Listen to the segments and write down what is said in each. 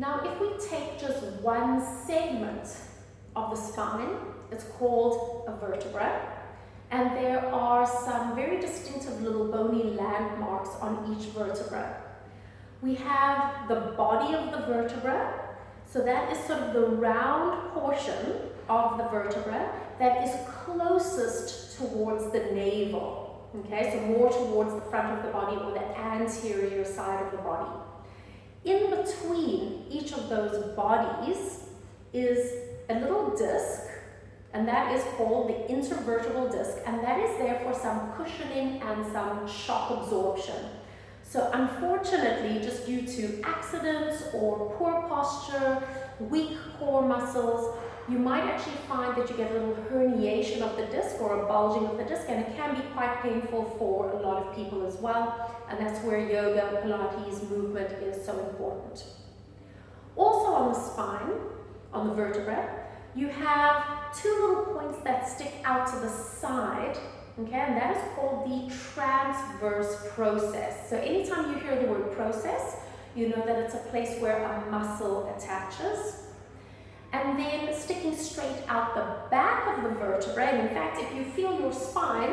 Now, if we take just one segment of the spine, it's called a vertebra, and there are some very distinctive little bony landmarks on each vertebra. We have the body of the vertebra, so that is sort of the round portion of the vertebra that is closest towards the navel, okay, so more towards the front of the body or the anterior side of the body. In between each of those bodies is a little disc, and that is called the intervertebral disc, and that is there for some cushioning and some shock absorption. So unfortunately, just due to accidents or poor posture, weak core muscles, you might actually find that you get a little herniation of the disc or a bulging of the disc, and it can be quite painful for a lot of people as well, and that's where yoga, Pilates movement is so important. Also on the spine, on the vertebra, you have two little points that stick out to the side, okay, and that is called the transverse process. So anytime you hear the word process, you know that it's a place where a muscle attaches. And then sticking straight out the back of the vertebra, and in fact, if you feel your spine,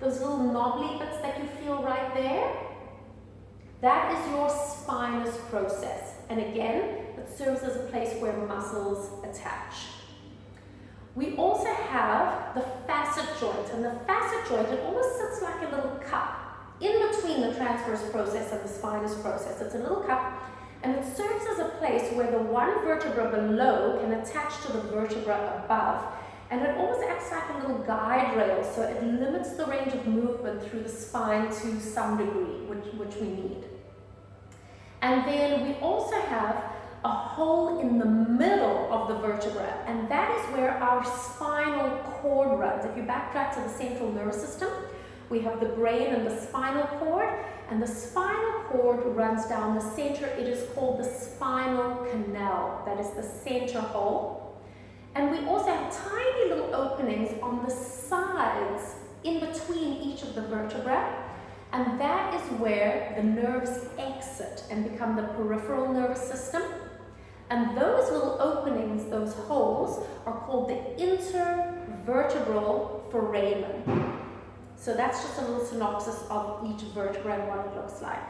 those little knobbly bits that you feel right there, that is your spinous process. And again, it serves as a place where muscles attach. We also have the facet joint, and the facet joint, it almost sits like a little cup in between the transverse process and the spinous process. It's a little cup, and it serves as a place where the one vertebra below can attach to the vertebra above, and it almost acts like a little guide rail, so it limits the range of movement through the spine to some degree, which we need. And then we also have a hole in the middle of the vertebra, and that is where our spinal cord runs. If you backtrack to the central nervous system, we have the brain and the spinal cord, and the spinal cord runs down the center. It is called the spinal canal. That is the center hole. And we also have tiny little openings on the sides in between each of the vertebrae, and that is where the nerves exit and become the peripheral nervous system. And those little openings, those holes, are called the intervertebral foramen. So that's just a little synopsis of each vertebra and what it looks like.